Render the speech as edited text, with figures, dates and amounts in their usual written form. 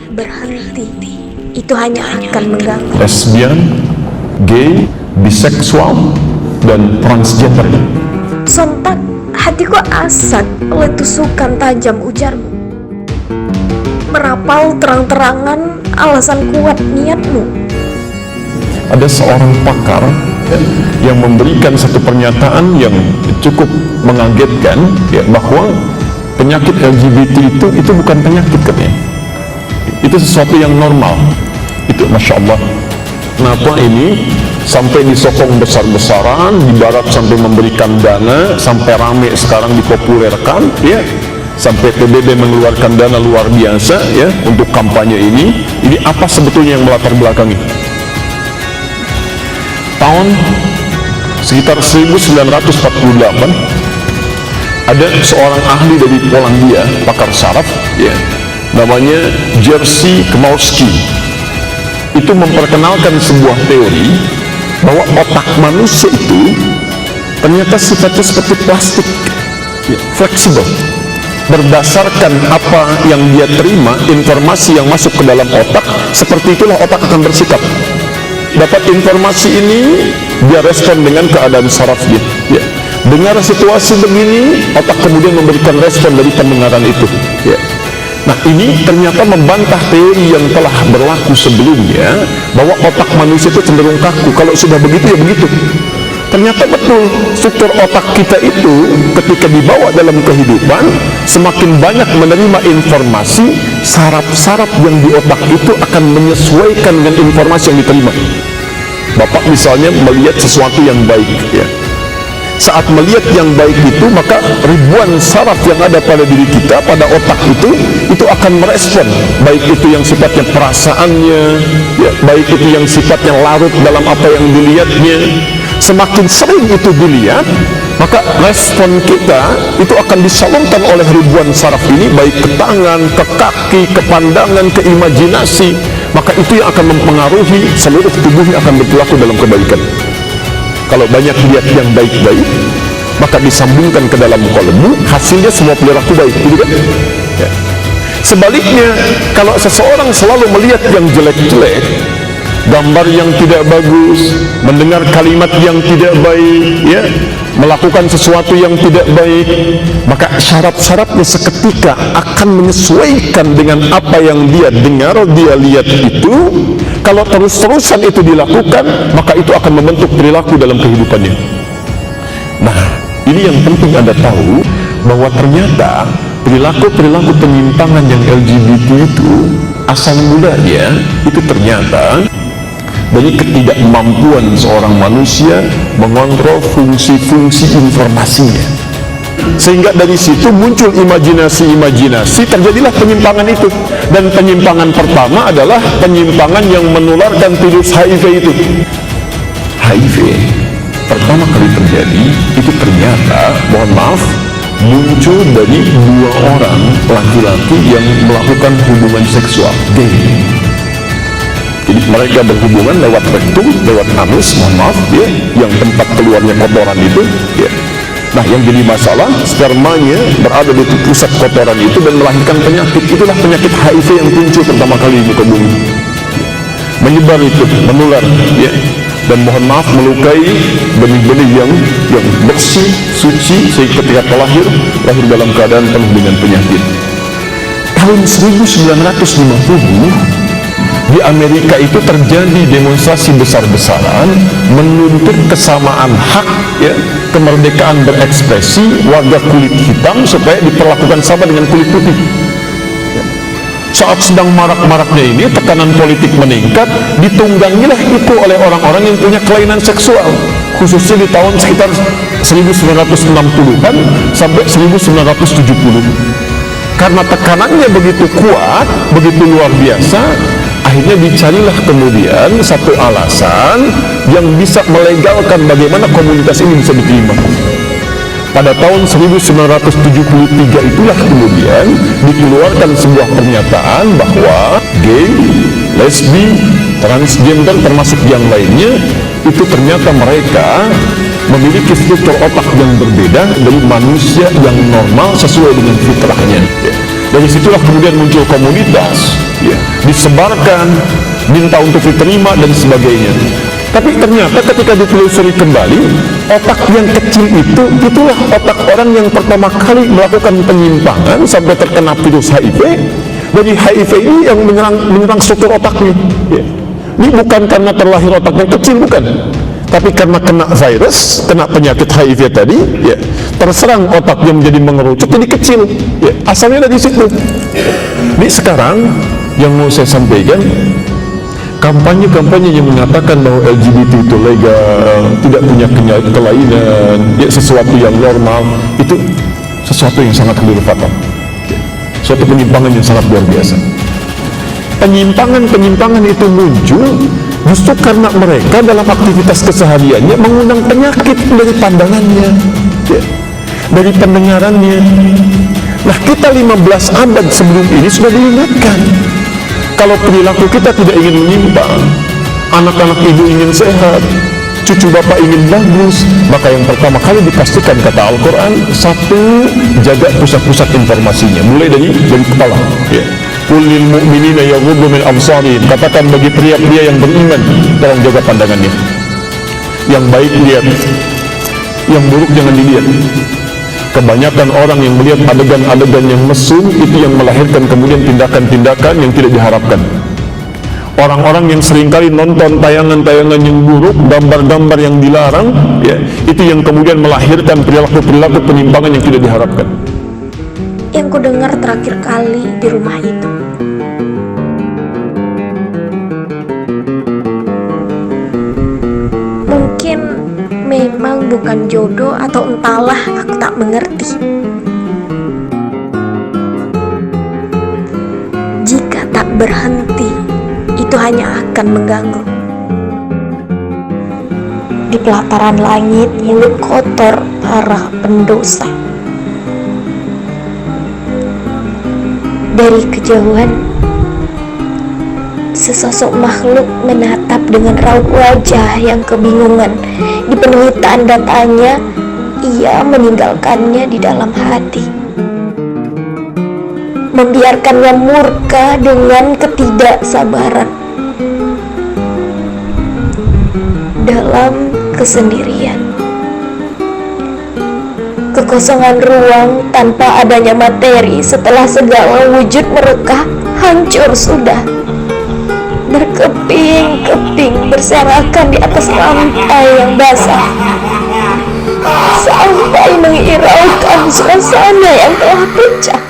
tak berhenti, itu hanya akan mengganggu. Lesbian, gay, biseksual, dan transgender. Sontak hatiku asat oleh tusukan tajam ujarmu. Merapal terang-terangan alasan kuat niatmu. Ada seorang pakar yang memberikan satu pernyataan yang cukup mengagetkan, bahwa penyakit LGBT itu bukan penyakit katanya. Itu sesuatu yang normal. Itu Masya Allah. Kenapa ini sampai disokong besar-besaran, di barat sampai memberikan dana, sampai rame sekarang dipopulerkan, sampai PBB mengeluarkan dana luar biasa untuk kampanye ini. Ini apa sebetulnya yang melatar belakangi? Tahun sekitar 1948 ada seorang ahli dari Polandia, pakar saraf, namanya Jerzy Komorowski. Itu memperkenalkan sebuah teori bahwa otak manusia itu ternyata sifatnya seperti plastik, fleksibel. Berdasarkan apa yang dia terima, informasi yang masuk ke dalam otak, seperti itulah otak akan bersikap. Dapat informasi ini, dia respon dengan keadaan saraf dia. Dengar situasi begini, otak kemudian memberikan respon dari pendengaran itu. Nah, ini ternyata membantah teori yang telah berlaku sebelumnya, bahwa otak manusia itu cenderung kaku. Kalau sudah begitu ya begitu. Ternyata betul, struktur otak kita itu ketika dibawa dalam kehidupan, semakin banyak menerima informasi, saraf-saraf yang di otak itu akan menyesuaikan dengan informasi yang diterima. Bapak misalnya melihat sesuatu yang baik, saat melihat yang baik itu, maka ribuan saraf yang ada pada diri kita, pada otak itu akan merespon, baik itu yang sifatnya perasaannya, baik itu yang sifatnya larut dalam apa yang dilihatnya. Semakin sering itu dilihat, maka respon kita itu akan disalurkan oleh ribuan saraf ini, baik ke tangan, ke kaki, ke pandangan, ke imajinasi. Maka itu yang akan mempengaruhi seluruh tubuhnya akan berperilaku dalam kebaikan. Kalau banyak lihat yang baik-baik, maka disambungkan ke dalam kolbu, hasilnya semua perilaku baik, gitu kan? Sebaliknya, kalau seseorang selalu melihat yang jelek-jelek, gambar yang tidak bagus, mendengar kalimat yang tidak baik, melakukan sesuatu yang tidak baik, maka syarat-syaratnya seketika akan menyesuaikan dengan apa yang dia dengar, dia lihat itu. Kalau terus-terusan itu dilakukan, maka itu akan membentuk perilaku dalam kehidupannya. Nah, ini yang penting Anda tahu, bahwa ternyata perilaku-perilaku penyimpangan yang LGBT itu asal mulanya itu ternyata dari ketidakmampuan seorang manusia mengontrol fungsi-fungsi informasinya, sehingga dari situ muncul imajinasi-imajinasi, terjadilah penyimpangan itu. Dan penyimpangan pertama adalah penyimpangan yang menularkan virus HIV itu. HIV pertama kali terjadi itu ternyata, mohon maaf, muncul dari dua orang laki-laki yang melakukan hubungan seksual, gay. Jadi mereka berhubungan lewat rektum, lewat anus, mohon maaf, yang tempat keluarnya kotoran itu, Nah, yang jadi masalah, spermanya berada di pusat kotoran itu dan melahirkan penyakit. Itulah penyakit HIV yang muncul pertama kali di muka bumi. Menyebar itu, menular, dan mohon maaf melukai benih-benih yang bersih, suci, sehingga ketika lahir dalam keadaan penuh dengan penyakit. Tahun 1950 di Amerika itu terjadi demonstrasi besar-besaran menuntut kesamaan hak, kemerdekaan berekspresi warga kulit hitam supaya diperlakukan sama dengan kulit putih. Saat sedang marak-maraknya ini, tekanan politik meningkat, ditunggangilah itu oleh orang-orang yang punya kelainan seksual, khususnya di tahun sekitar 1960-an sampai 1970. Karena tekanannya begitu kuat, begitu luar biasa, akhirnya dicarilah kemudian satu alasan yang bisa melegalkan bagaimana komunitas ini bisa diterima. Pada tahun 1973 itulah kemudian dikeluarkan sebuah pernyataan bahwa gay, lesbi, transgender termasuk yang lainnya itu ternyata mereka memiliki struktur otak yang berbeda dari manusia yang normal sesuai dengan fitrahnya. Dari situlah kemudian muncul komunitas, disebarkan, minta untuk diterima dan sebagainya. Tapi ternyata ketika ditelusuri kembali, otak yang kecil itulah otak orang yang pertama kali melakukan penyimpangan sampai terkena virus HIV. Jadi HIV ini yang menyerang struktur otaknya. Ya. Ini bukan karena terlahir otaknya kecil, bukan. Tapi karena kena virus, kena penyakit HIV tadi, ya, terserang otaknya menjadi mengerucut, jadi kecil. Ya, asalnya dari situ. Ini sekarang yang mau saya sampaikan, kampanye-kampanye yang mengatakan bahwa LGBT itu legal, tidak punya kelainan, ya, sesuatu yang normal, itu sesuatu yang sangat keliru fatal. Ya, suatu penyimpangan yang sangat luar biasa. Penyimpangan itu muncul justru karena mereka dalam aktivitas kesehariannya mengundang penyakit dari pandangannya, ya, dari pendengarannya. Nah, kita 15 abad sebelum ini sudah diingatkan, kalau perilaku kita tidak ingin menyimpang, anak-anak ibu ingin sehat, cucu bapak ingin bagus, maka yang pertama kali dipastikan kata Al-Quran, satu, jaga pusat-pusat informasinya, mulai dari kepala. Ya. Qulil mu'minina yaghuddu min absarihim, katakan bagi pria-pria yang beriman, tolong jaga pandangannya. Yang baik lihat, yang buruk jangan dilihat. Kebanyakan orang yang melihat adegan-adegan yang mesum itu yang melahirkan kemudian tindakan-tindakan yang tidak diharapkan. Orang-orang yang seringkali nonton tayangan-tayangan yang buruk, gambar-gambar yang dilarang, ya, itu yang kemudian melahirkan perilaku-perilaku penyimpangan yang tidak diharapkan. Yang ku dengar terakhir kali di rumah itu, mungkin memang bukan jodoh atau entahlah, aku tak mengerti. Jika tak berhenti, itu hanya akan mengganggu. Di pelataran langit, mulut kotor para pendosa. Dari kejauhan, sesosok makhluk menatap dengan raut wajah yang kebingungan. Dipenuhi tanda tanya, ia meninggalkannya di dalam hati, membiarkannya murka dengan ketidaksabaran. Dalam kesendirian, kekosongan ruang tanpa adanya materi, setelah segala wujud mereka hancur sudah, berkeping-keping berserakan di atas lantai yang basah, sampai menghiraukan suasana yang telah pecah.